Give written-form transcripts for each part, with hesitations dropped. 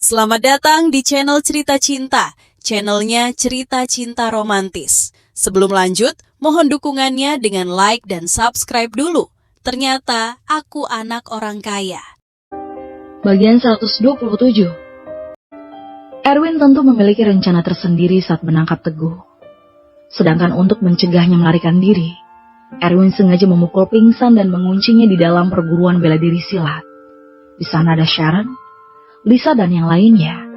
Selamat datang di channel Cerita Cinta, channelnya Cerita Cinta Romantis. Sebelum lanjut, mohon dukungannya dengan like dan subscribe dulu. Ternyata aku anak orang kaya. Bagian 127. Erwin tentu memiliki rencana tersendiri saat menangkap Teguh. Sedangkan untuk mencegahnya melarikan diri, Erwin sengaja memukul pingsan dan menguncinya di dalam perguruan bela diri silat. Di sana ada Sharon, Lisa dan yang lainnya,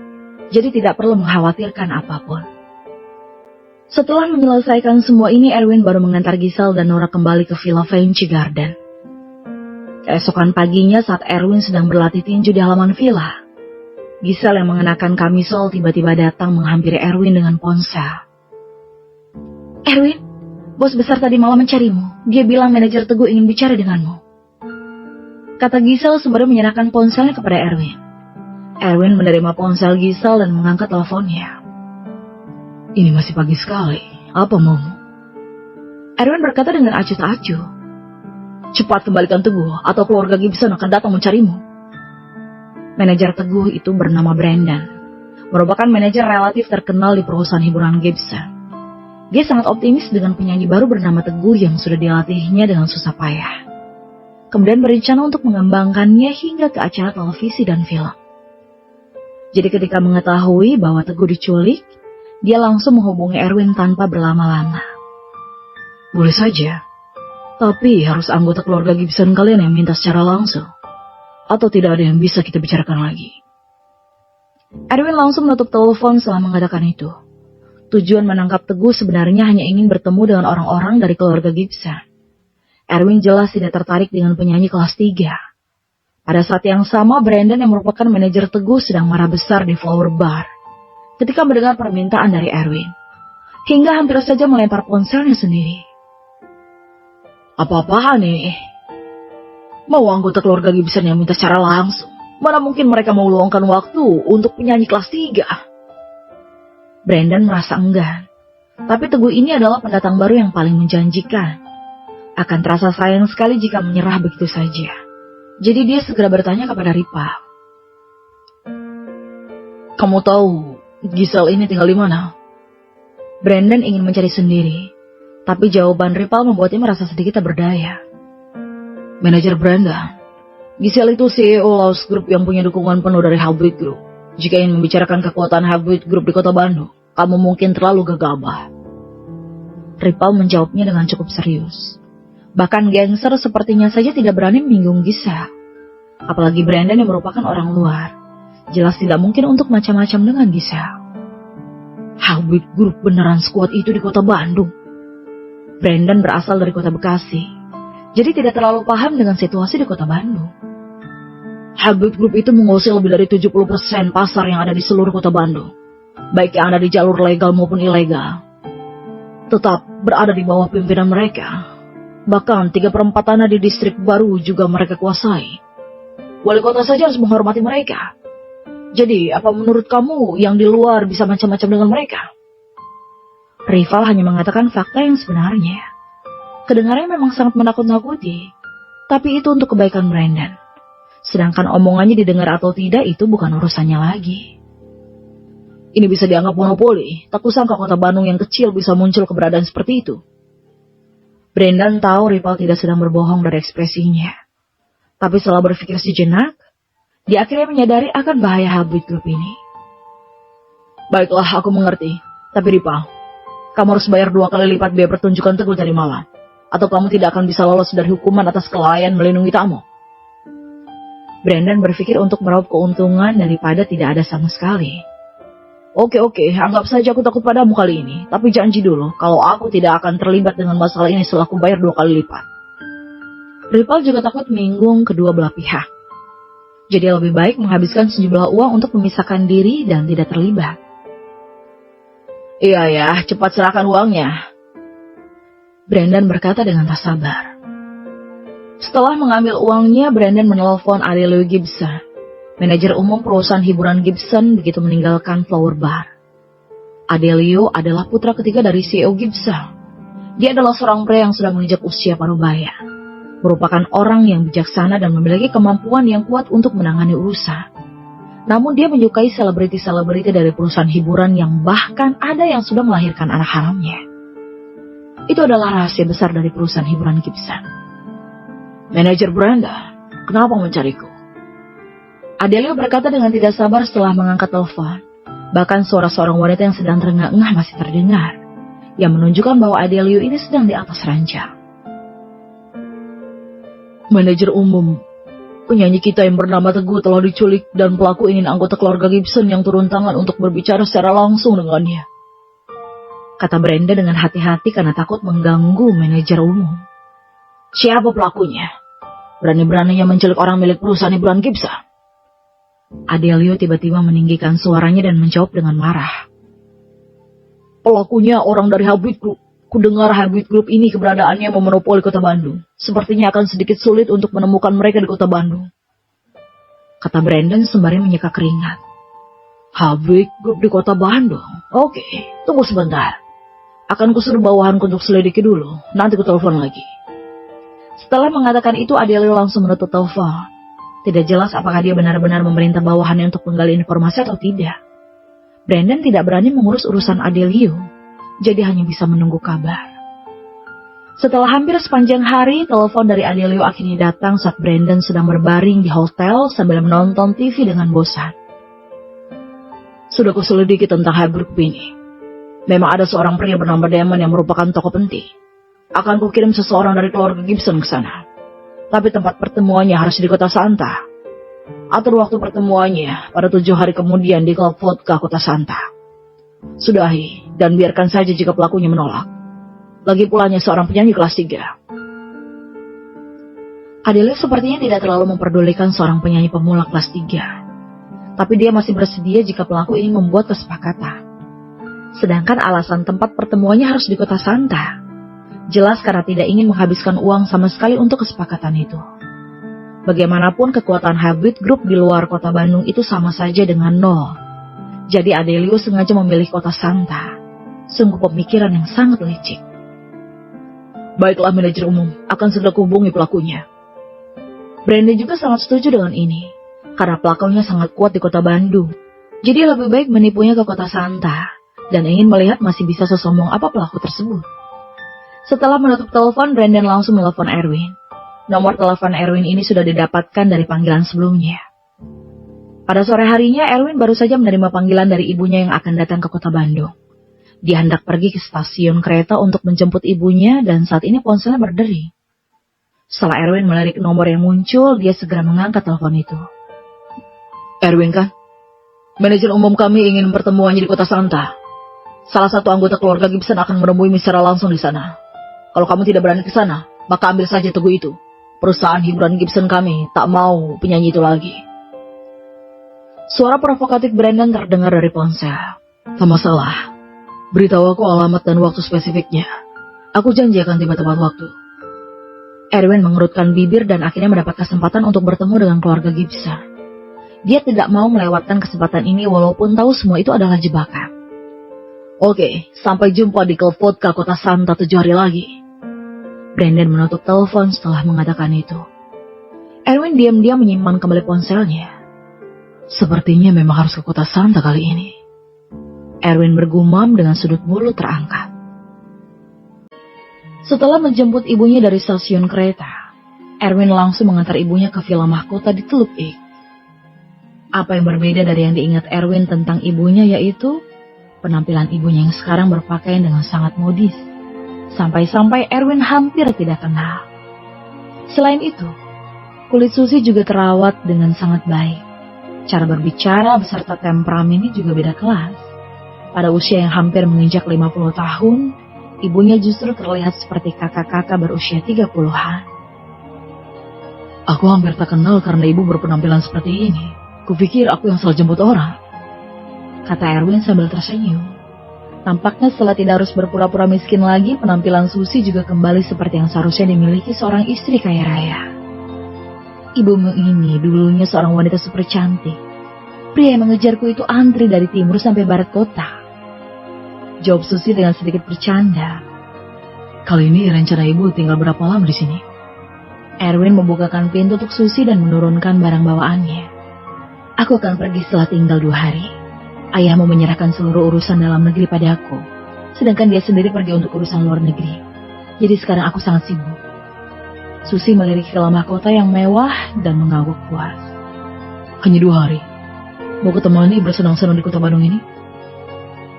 jadi tidak perlu mengkhawatirkan apapun. Setelah menyelesaikan semua ini, Erwin baru mengantar Giselle dan Nora kembali ke Villa Vinci Garden. Keesokan paginya saat Erwin sedang berlatih tinju di halaman villa, Giselle yang mengenakan kamisol tiba-tiba datang menghampiri Erwin dengan ponsel. "Erwin, bos besar tadi malam mencarimu. Dia bilang manajer Teguh ingin bicara denganmu," kata Giselle sembari menyerahkan ponselnya kepada Erwin. Erwin menerima ponsel Giselle dan mengangkat teleponnya. "Ini masih pagi sekali. Apa maumu?" Erwin berkata dengan acuh tak acuh. "Cepat kembalikan Teguh atau keluarga Gibson akan datang mencarimu." Manajer Teguh itu bernama Brandon, merupakan manajer relatif terkenal di perusahaan hiburan Gibson. Dia sangat optimis dengan penyanyi baru bernama Teguh yang sudah dilatihnya dengan susah payah. Kemudian berencana untuk mengembangkannya hingga ke acara televisi dan film. Jadi ketika mengetahui bahwa Teguh diculik, dia langsung menghubungi Erwin tanpa berlama-lama. "Boleh saja, tapi harus anggota keluarga Gibson kalian yang minta secara langsung, atau tidak ada yang bisa kita bicarakan lagi." Erwin langsung menutup telepon setelah mengatakan itu. Tujuan menangkap Teguh sebenarnya hanya ingin bertemu dengan orang-orang dari keluarga Gibson. Erwin jelas tidak tertarik dengan penyanyi kelas 3. Pada saat yang sama, Brandon yang merupakan manajer Teguh sedang marah besar di Flower Bar ketika mendengar permintaan dari Erwin, hingga hampir saja melempar ponselnya sendiri. "Apa-apaan nih? Mau anggota keluarga Gibson yang minta secara langsung? Mana mungkin mereka mau meluangkan waktu untuk penyanyi kelas 3? Brandon merasa enggan, tapi Teguh ini adalah pendatang baru yang paling menjanjikan. Akan terasa sayang sekali jika menyerah begitu saja. Jadi dia segera bertanya kepada Ripa. "Kamu tahu Giselle ini tinggal di mana?" Brandon ingin mencari sendiri, tapi jawaban Ripa membuatnya merasa sedikit tak berdaya. "Manajer Brandon, Giselle itu CEO Laos Group yang punya dukungan penuh dari Halbwit Group. Jika ingin membicarakan kekuatan Halbwit Group di kota Bandung, kamu mungkin terlalu gegabah." Ripa menjawabnya dengan cukup serius. Bahkan gangster sepertinya saja tidak berani menyinggung Giselle. Apalagi Brandon yang merupakan orang luar. Jelas tidak mungkin untuk macam-macam dengan Giselle. Halbwit Group beneran sekuat itu di kota Bandung. Brandon berasal dari kota Bekasi, jadi tidak terlalu paham dengan situasi di kota Bandung. Halbwit Group itu menguasai lebih dari 70% pasar yang ada di seluruh kota Bandung, baik yang ada di jalur legal maupun ilegal. Tetap berada di bawah pimpinan mereka. Bahkan 3/4 tanah di distrik baru juga mereka kuasai. Wali kota saja harus menghormati mereka. Jadi, apa menurut kamu yang di luar bisa macam-macam dengan mereka? Rival hanya mengatakan fakta yang sebenarnya. Kedengarannya memang sangat menakut-nakuti, tapi itu untuk kebaikan Brandon. Sedangkan omongannya didengar atau tidak itu bukan urusannya lagi. Ini bisa dianggap monopoli. Tak kusangka kota Bandung yang kecil bisa muncul keberadaan seperti itu. Brandon tahu Rival tidak sedang berbohong dari ekspresinya. Tapi setelah berpikir sejenak, dia akhirnya menyadari akan bahaya Halbwit Group ini. "Baiklah, aku mengerti. Tapi Rival, kamu harus bayar 2 kali lipat biaya pertunjukan Teguh tadi malam. Atau kamu tidak akan bisa lolos dari hukuman atas kelalaian melindungi tamu." Brandon berpikir untuk meraup keuntungan daripada tidak ada sama sekali. Oke, anggap saja aku takut padamu kali ini. Tapi janji dulu, kalau aku tidak akan terlibat dengan masalah ini setelah aku bayar 2 kali lipat." Rival juga takut menyinggung kedua belah pihak. Jadi lebih baik menghabiskan sejumlah uang untuk memisahkan diri dan tidak terlibat. "Iya ya, cepat serahkan uangnya," Brandon berkata dengan tak sabar. Setelah mengambil uangnya, Brandon menelpon Adelio Gibson, manajer umum perusahaan hiburan Gibson, begitu meninggalkan Flower Bar. Adelio adalah putra ketiga dari CEO Gibson. Dia adalah seorang pria yang sudah menginjak usia parubaya. merupakan orang yang bijaksana dan memiliki kemampuan yang kuat untuk menangani urusan. Namun dia menyukai selebriti-selebriti dari perusahaan hiburan yang bahkan ada yang sudah melahirkan anak haramnya. Itu adalah rahasia besar dari perusahaan hiburan Gibson. Manajer Brenda, kenapa mencariku? Adelio berkata dengan tidak sabar setelah mengangkat telepon. Bahkan suara seorang wanita yang sedang terengah-engah masih terdengar, yang menunjukkan bahwa Adelio ini sedang di atas ranjang. Manajer umum, penyanyi kita yang bernama Teguh telah diculik dan pelaku ingin anggota keluarga Gibson yang turun tangan untuk berbicara secara langsung dengannya, kata Brenda dengan hati-hati karena takut mengganggu manajer umum. Siapa pelakunya? Berani-beraninya menculik orang milik perusahaan hiburan Gibson? Adelio tiba-tiba meninggikan suaranya dan menjawab dengan marah. Pelakunya orang dari Habit Group. Kudengar Habit Group ini keberadaannya memonopoli kota Bandung. Sepertinya akan sedikit sulit untuk menemukan mereka di kota Bandung, kata Brandon sembari menyeka keringat. Habit Group di kota Bandung? Oke, tunggu sebentar. Akan kusuruh bawahanku untuk selidiki dulu. Nanti ku telepon lagi. Setelah mengatakan itu, Adelio langsung menutup telepon. Tidak jelas apakah dia benar-benar memerintah bawahannya untuk menggali informasi atau tidak. Brandon tidak berani mengurus urusan Adelio, jadi hanya bisa menunggu kabar. Setelah hampir sepanjang hari, telepon dari Adelio akhirnya datang saat Brandon sedang berbaring di hotel sambil menonton TV dengan bosan. Sudah kuselidiki tentang Habit Group ini. Memang ada seorang pria bernama Damon yang merupakan tokoh penting. Akan kukirim seseorang dari keluarga Gibson ke sana. Tapi tempat pertemuannya harus di kota Santa. Atur waktu pertemuannya pada 7 hari kemudian di klub vodka kota Santa. Sudahi, dan biarkan saja jika pelakunya menolak. Lagi pulanya seorang penyanyi kelas 3. Adelio sepertinya tidak terlalu memperdulikan seorang penyanyi pemula kelas 3. Tapi dia masih bersedia jika pelaku ingin membuat kesepakatan. Sedangkan alasan tempat pertemuannya harus di kota Santa. Jelas karena tidak ingin menghabiskan uang sama sekali untuk kesepakatan itu. Bagaimanapun kekuatan Habit Group di luar kota Bandung itu sama saja dengan nol. Jadi Adelio sengaja memilih kota Santa. Sungguh pemikiran yang sangat licik. Baiklah manajer umum, akan segera hubungi pelakunya. Brandon juga sangat setuju dengan ini, karena pelakunya sangat kuat di kota Bandung. Jadi lebih baik menipunya ke kota Santa, dan ingin melihat masih bisa sesombong apa pelaku tersebut. Setelah menutup telepon, Brandon langsung menelepon Erwin. Nomor telepon Erwin ini sudah didapatkan dari panggilan sebelumnya. Pada sore harinya, Erwin baru saja menerima panggilan dari ibunya yang akan datang ke kota Bandung. Dia hendak pergi ke stasiun kereta untuk menjemput ibunya dan saat ini ponselnya berdering. Setelah Erwin melirik nomor yang muncul, dia segera mengangkat telepon itu. Erwin kan? Manajer umum kami ingin pertemuannya di kota Santa. Salah satu anggota keluarga Gibson akan menemuimu secara langsung di sana. Kalau kamu tidak berani ke sana, maka ambil saja Teguh itu. Perusahaan hiburan Gibson kami tak mau penyanyi itu lagi. Suara provokatif Brandon terdengar dari ponsel. Tak masalah. Beritahu aku alamat dan waktu spesifiknya. Aku janji akan tiba tepat waktu. Erwin mengerutkan bibir dan akhirnya mendapat kesempatan untuk bertemu dengan keluarga Gibson. Dia tidak mau melewatkan kesempatan ini walaupun tahu semua itu adalah jebakan. Oke, sampai jumpa di klub vodka kota Santa 7 hari lagi. Brandon menutup telepon setelah mengatakan itu. Erwin diam-diam menyimpan kembali ponselnya. Sepertinya memang harus ke kota Santa kali ini. Erwin bergumam dengan sudut mulut terangkat. Setelah menjemput ibunya dari stasiun kereta, Erwin langsung mengantar ibunya ke villa mahkota di Teluk Ik. Apa yang berbeda dari yang diingat Erwin tentang ibunya yaitu penampilan ibunya yang sekarang berpakaian dengan sangat modis. Sampai-sampai Erwin hampir tidak kenal. Selain itu, kulit Susi juga terawat dengan sangat baik. Cara berbicara beserta temperamen ini juga beda kelas. Pada usia yang hampir menginjak 50 tahun, ibunya justru terlihat seperti kakak-kakak berusia 30-an. Aku hampir tak kenal karena ibu berpenampilan seperti ini. Kupikir aku yang salah jemput orang, kata Erwin sambil tersenyum. Tampaknya setelah tidak harus berpura-pura miskin lagi, penampilan Susi juga kembali seperti yang seharusnya dimiliki seorang istri kaya raya. Ibumu ini dulunya seorang wanita super cantik. Pria yang mengejarku itu antri dari timur sampai barat kota. Jawab Susi dengan sedikit bercanda. Kali ini rencana ibu tinggal berapa lama di sini? Erwin membukakan pintu untuk Susi dan menurunkan barang bawaannya. Aku akan pergi setelah tinggal 2 hari. Ayahmu menyerahkan seluruh urusan dalam negeri padaku, sedangkan dia sendiri pergi untuk urusan luar negeri. Jadi sekarang aku sangat sibuk. Susi melirik film mahkota yang mewah dan mengangguk puas. Hanya 2 hari? Mau ketemani bersenang-senang di kota Bandung ini?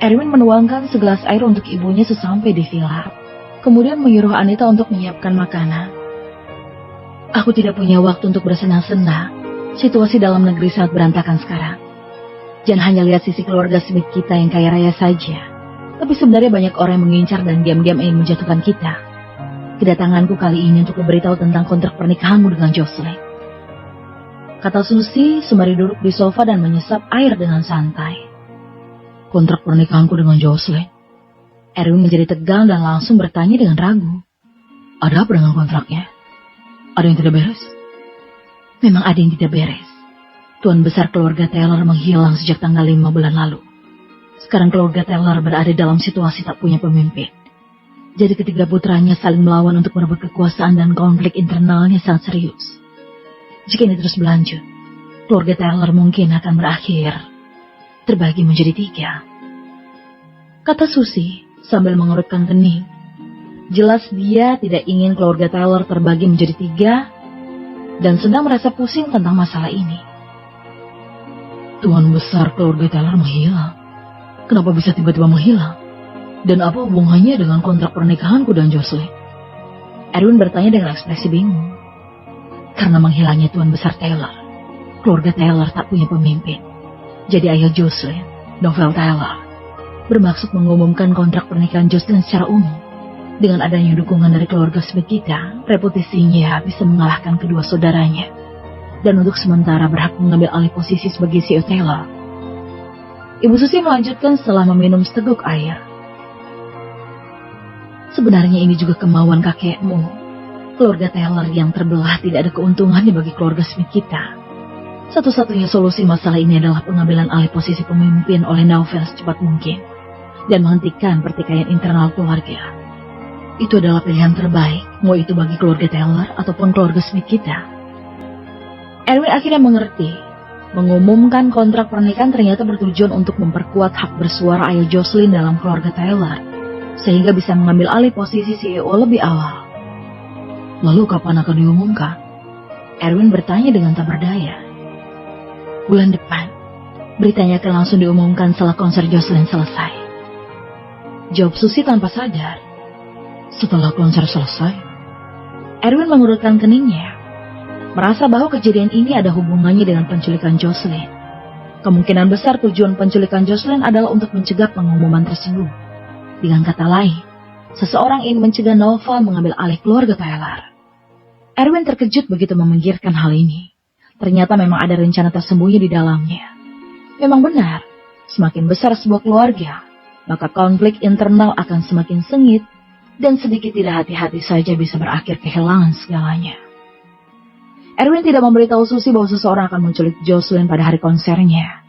Erwin menuangkan segelas air untuk ibunya sesampai di villa. Kemudian menyuruh Anita untuk menyiapkan makanan. Aku tidak punya waktu untuk bersenang-senang. Situasi dalam negeri sangat berantakan sekarang. Jangan hanya lihat sisi keluarga Smith kita yang kaya raya saja. Tapi sebenarnya banyak orang yang mengincar dan diam-diam ingin menjatuhkan kita. Kedatanganku kali ini untuk memberitahu tentang kontrak pernikahanmu dengan Jocelyn. Kata Susi sembari duduk di sofa dan menyesap air dengan santai. Kontrak pernikahanku dengan Jocelyn? Erwin menjadi tegang dan langsung bertanya dengan ragu. Ada apa dengan kontraknya? Ada yang tidak beres? Memang ada yang tidak beres. Tuan besar keluarga Taylor menghilang sejak tanggal 5 bulan lalu. Sekarang keluarga Taylor berada dalam situasi tak punya pemimpin. Jadi ketiga putranya saling melawan untuk merebut kekuasaan dan konflik internalnya sangat serius. Jika ini terus berlanjut, keluarga Taylor mungkin akan berakhir terbagi menjadi 3. Kata Susi sambil mengerutkan kening. Jelas dia tidak ingin keluarga Taylor terbagi menjadi 3 dan sedang merasa pusing tentang masalah ini. Tuan besar keluarga Taylor menghilang. Kenapa bisa tiba-tiba menghilang? Dan apa hubungannya dengan kontrak pernikahanku dan Jocelyn? Erwin bertanya dengan ekspresi bingung. Karena menghilangnya Tuan besar Taylor, keluarga Taylor tak punya pemimpin. Jadi ayah Jocelyn, Novel Taylor, bermaksud mengumumkan kontrak pernikahan Jocelyn secara umum. Dengan adanya dukungan dari keluarga Smith kita, reputasinya bisa mengalahkan kedua saudaranya. Dan untuk sementara berhak mengambil alih posisi sebagai CEO Taylor. Ibu Susi melanjutkan setelah meminum seteguk air. Sebenarnya ini juga kemauan kakekmu. Keluarga Taylor yang terbelah tidak ada keuntungannya bagi keluarga Smith kita. Satu-satunya solusi masalah ini adalah pengambilan alih posisi pemimpin oleh Novel secepat mungkin. Dan menghentikan pertikaian internal keluarga. Itu adalah pilihan terbaik, mau itu bagi keluarga Taylor ataupun keluarga Smith kita. Erwin akhirnya mengerti. Mengumumkan kontrak pernikahan ternyata bertujuan untuk memperkuat hak bersuara ayah Jocelyn dalam keluarga Taylor, sehingga bisa mengambil alih posisi CEO lebih awal. Lalu kapan akan diumumkan? Erwin bertanya dengan tak berdaya. Bulan depan. Beritanya akan langsung diumumkan setelah konser Jocelyn selesai. Jawab Susi tanpa sadar. Setelah konser selesai? Erwin mengurutkan keningnya. Merasa bahwa kejadian ini ada hubungannya dengan penculikan Jocelyn. Kemungkinan besar tujuan penculikan Jocelyn adalah untuk mencegah pengumuman tersebut. Dengan kata lain, seseorang ingin mencegah Novel mengambil alih keluarga Taylor. Erwin terkejut begitu memikirkan hal ini. Ternyata memang ada rencana tersembunyi di dalamnya. Memang benar, semakin besar sebuah keluarga, maka konflik internal akan semakin sengit, dan sedikit tidak hati-hati saja bisa berakhir kehilangan segalanya. Erwin tidak memberitahu Susi bahwa seseorang akan menculik Jocelyn pada hari konsernya.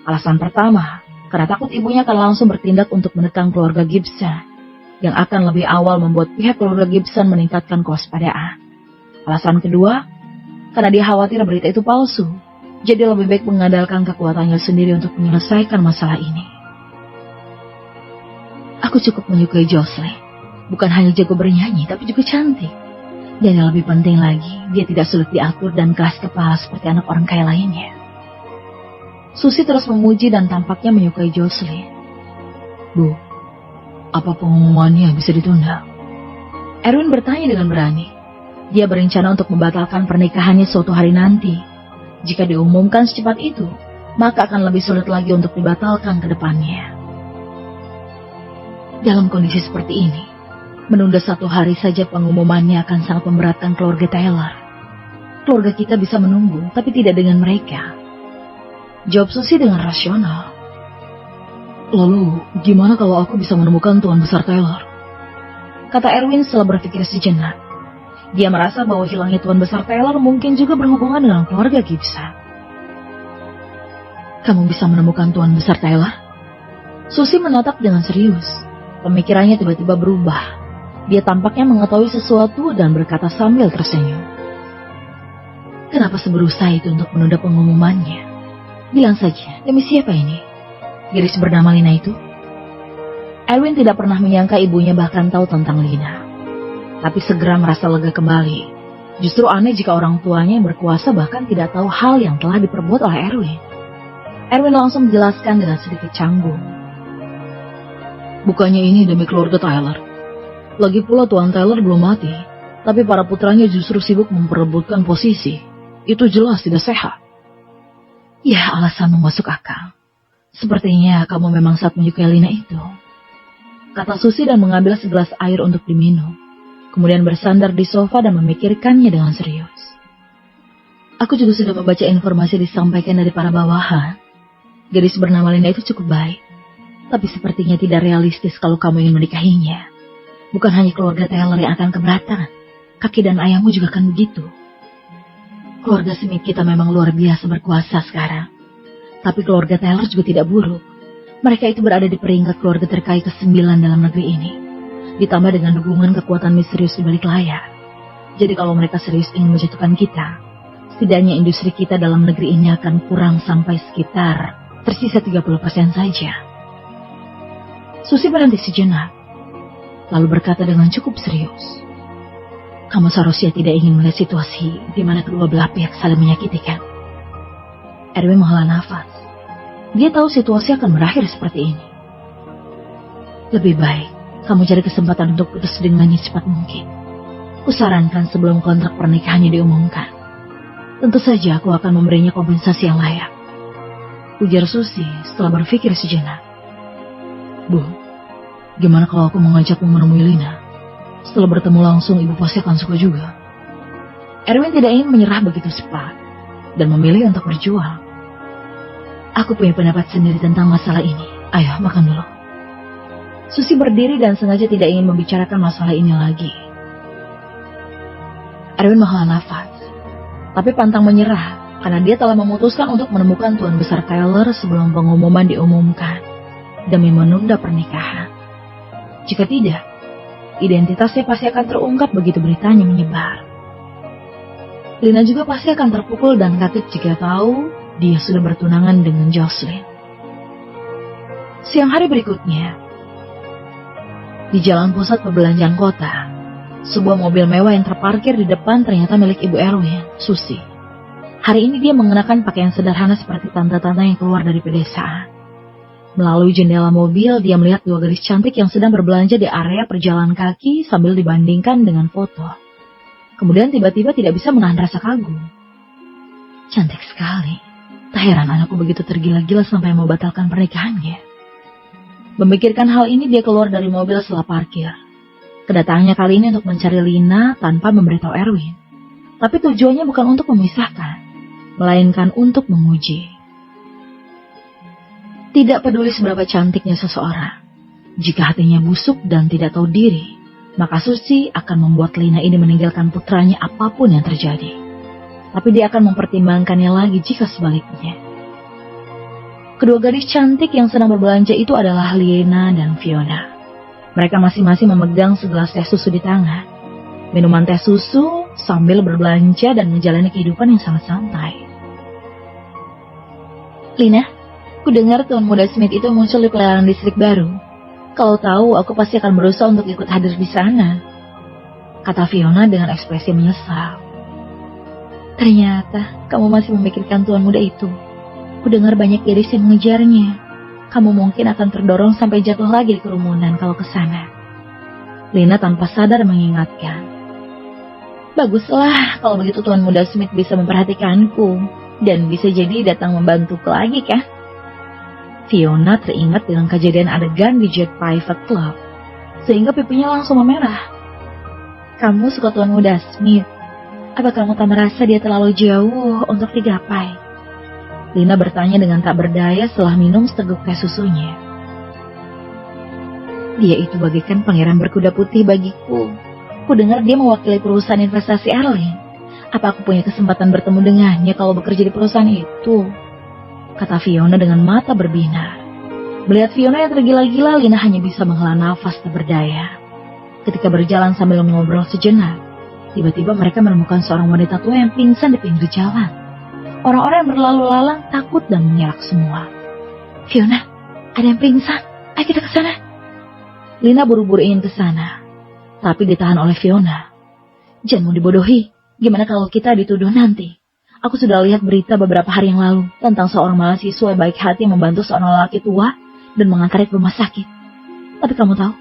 Alasan pertama, karena takut ibunya akan langsung bertindak untuk menekan keluarga Gibson, yang akan lebih awal membuat pihak keluarga Gibson meningkatkan kewaspadaan. Alasan kedua, karena dia khawatir berita itu palsu, jadi lebih baik mengandalkan kekuatannya sendiri untuk menyelesaikan masalah ini. Aku cukup menyukai Jocelyn, bukan hanya jago bernyanyi, tapi juga cantik. Dan yang lebih penting lagi, dia tidak sulit diatur dan keras kepala seperti anak orang kaya lainnya. Susi terus memuji dan tampaknya menyukai Jocelyn. Bu, apa pengumumannya bisa ditunda? Erwin bertanya dengan berani. Dia berencana untuk membatalkan pernikahannya suatu hari nanti. Jika diumumkan secepat itu, maka akan lebih sulit lagi untuk dibatalkan ke depannya. Dalam kondisi seperti ini, menunda 1 hari saja pengumumannya akan sangat memberatkan keluarga Taylor. Keluarga kita bisa menunggu, tapi tidak dengan mereka. Jawab Susi dengan rasional. Lalu, gimana kalau aku bisa menemukan Tuan Besar Taylor? Kata Erwin setelah berpikir sejenak. Dia merasa bahwa hilangnya Tuan Besar Taylor mungkin juga berhubungan dengan keluarga Gibson. Kamu bisa menemukan Tuan Besar Taylor? Susi menatap dengan serius. Pemikirannya tiba-tiba berubah. Dia tampaknya mengetahui sesuatu dan berkata sambil tersenyum. Kenapa seberusaha itu untuk menunda pengumumannya? Bilang saja, demi siapa ini? Gadis bernama Lina itu? Erwin tidak pernah menyangka ibunya bahkan tahu tentang Lina. Tapi segera merasa lega kembali. Justru aneh jika orang tuanya yang berkuasa bahkan tidak tahu hal yang telah diperbuat oleh Erwin. Erwin langsung menjelaskan dengan sedikit canggung. Bukannya ini demi keluarga Tyler. Lagi pula Tuan Tyler belum mati, tapi para putranya justru sibuk memperebutkan posisi. Itu jelas tidak sehat. Ya, alasanmu masuk akal. Sepertinya kamu memang sangat menyukai Lina itu, kata Susi dan mengambil segelas air untuk diminum. Kemudian bersandar di sofa dan memikirkannya dengan serius. Aku juga sudah membaca informasi disampaikan dari para bawahan. Gadis bernama Lina itu cukup baik, tapi sepertinya tidak realistis kalau kamu ingin menikahinya. Bukan hanya keluarga Taylor yang akan keberatan, kakek dan ayahmu juga akan begitu. Keluarga Smith kita memang luar biasa berkuasa sekarang. Tapi keluarga Taylor juga tidak buruk. Mereka itu berada di peringkat keluarga terkaya ke-9 dalam negeri ini. Ditambah dengan dukungan kekuatan misterius di balik layar. Jadi kalau mereka serius ingin menjatuhkan kita, setidaknya industri kita dalam negeri ini akan kurang sampai sekitar tersisa 30% saja. Susi berhenti sejenak, lalu berkata dengan cukup serius. Kamu seharusnya tidak ingin melihat situasi di mana kedua belah pihak saling menyakiti, kan? Erwin menghela nafas. Dia tahu situasi akan berakhir seperti ini. Lebih baik kamu cari kesempatan untuk putus dengannya secepat mungkin. Kusarankan sebelum kontrak pernikahannya diumumkan. Tentu saja aku akan memberinya kompensasi yang layak, ujar Susi setelah berpikir sejenak. Bu, gimana kalau aku mengajakmu menemui Lina? Setelah bertemu langsung, ibu pasti akan suka juga. Erwin tidak ingin menyerah begitu cepat dan memilih untuk berjuang. Aku punya pendapat sendiri tentang masalah ini. Ayo, makan dulu. Susi berdiri dan sengaja tidak ingin membicarakan masalah ini lagi. Erwin menghela nafas, tapi pantang menyerah karena dia telah memutuskan untuk menemukan Tuan Besar Taylor sebelum pengumuman diumumkan demi menunda pernikahan. Jika tidak, identitasnya pasti akan terungkap begitu beritanya menyebar. Lina juga pasti akan terpukul dan kaget jika tahu dia sudah bertunangan dengan Jocelyn. Siang hari berikutnya, di jalan pusat perbelanjaan kota, sebuah mobil mewah yang terparkir di depan ternyata milik Ibu Erwin, Susi. Hari ini dia mengenakan pakaian sederhana seperti tante-tante yang keluar dari pedesaan. Melalui jendela mobil, dia melihat dua gadis cantik yang sedang berbelanja di area perjalan kaki sambil dibandingkan dengan foto. Kemudian tiba-tiba tidak bisa menahan rasa kagum. Cantik sekali. Tak heran anakku begitu tergila-gila sampai mau batalkan pernikahannya. Memikirkan hal ini, dia keluar dari mobil setelah parkir. Kedatangannya kali ini untuk mencari Lina tanpa memberitahu Erwin. Tapi tujuannya bukan untuk memisahkan, melainkan untuk menguji. Tidak peduli seberapa cantiknya seseorang, jika hatinya busuk dan tidak tahu diri, maka Susi akan membuat Lina ini meninggalkan putranya apapun yang terjadi. Tapi dia akan mempertimbangkannya lagi jika sebaliknya. Kedua gadis cantik yang sedang berbelanja itu adalah Lina dan Fiona. Mereka masing-masing memegang segelas teh susu di tangan. Minuman teh susu sambil berbelanja dan menjalani kehidupan yang sangat santai. Lina, ku dengar Tuan Muda Smith itu muncul di pelayaran listrik baru. Kalau tahu, aku pasti akan berusaha untuk ikut hadir di sana, kata Fiona dengan ekspresi menyesal. Ternyata kamu masih memikirkan Tuan Muda itu. Ku dengar banyak gadis yang mengejarnya. Kamu mungkin akan terdorong sampai jatuh lagi di kerumunan kalau ke sana. Lina tanpa sadar mengingatkan. Baguslah kalau begitu Tuan Muda Smith bisa memperhatikanku dan bisa jadi datang membantuku lagi, kah? Fiona teringat dengan kejadian adegan di Jet Private Club, sehingga pipinya langsung memerah. Kamu suka Tuan Muda Smith? Apa kamu tak merasa dia terlalu jauh untuk digapai? Lina bertanya dengan tak berdaya setelah minum seteguk teh susunya. Dia itu bagaikan pangeran berkuda putih bagiku. Ku dengar dia mewakili perusahaan investasi Erling. Apa aku punya kesempatan bertemu dengannya kalau bekerja di perusahaan itu? Kata Fiona dengan mata berbinar. Melihat Fiona yang tergila-gila, Lina hanya bisa menghela nafas tak berdaya. Ketika berjalan sambil mengobrol sejenak, tiba-tiba mereka menemukan seorang wanita tua yang pingsan di pinggir jalan. Orang-orang yang berlalu lalang takut dan mengelak semua. Fiona, ada yang pingsan. Ayo kita ke sana. Lina buru-buru ingin ke sana, tapi ditahan oleh Fiona. Jangan mau dibodohi. Gimana kalau kita dituduh nanti? Aku sudah lihat berita beberapa hari yang lalu tentang seorang mahasiswa baik hati yang membantu seorang lelaki tua dan mengantarnya ke rumah sakit. Tapi kamu tahu,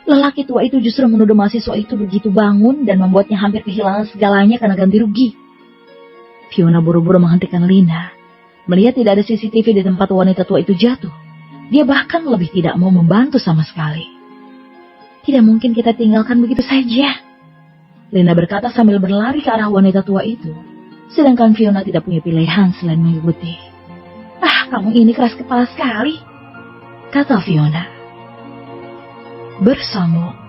lelaki tua itu justru menuduh mahasiswa itu begitu bangun dan membuatnya hampir kehilangan segalanya karena ganti rugi. Fiona buru-buru menghentikan Lina. Melihat tidak ada CCTV di tempat wanita tua itu jatuh, dia bahkan lebih tidak mau membantu sama sekali. Tidak mungkin kita tinggalkan begitu saja, Lina berkata sambil berlari ke arah wanita tua itu. Sedangkan Fiona tidak punya pilihan selain mengikuti. Kamu ini keras kepala sekali, kata Fiona. Bersama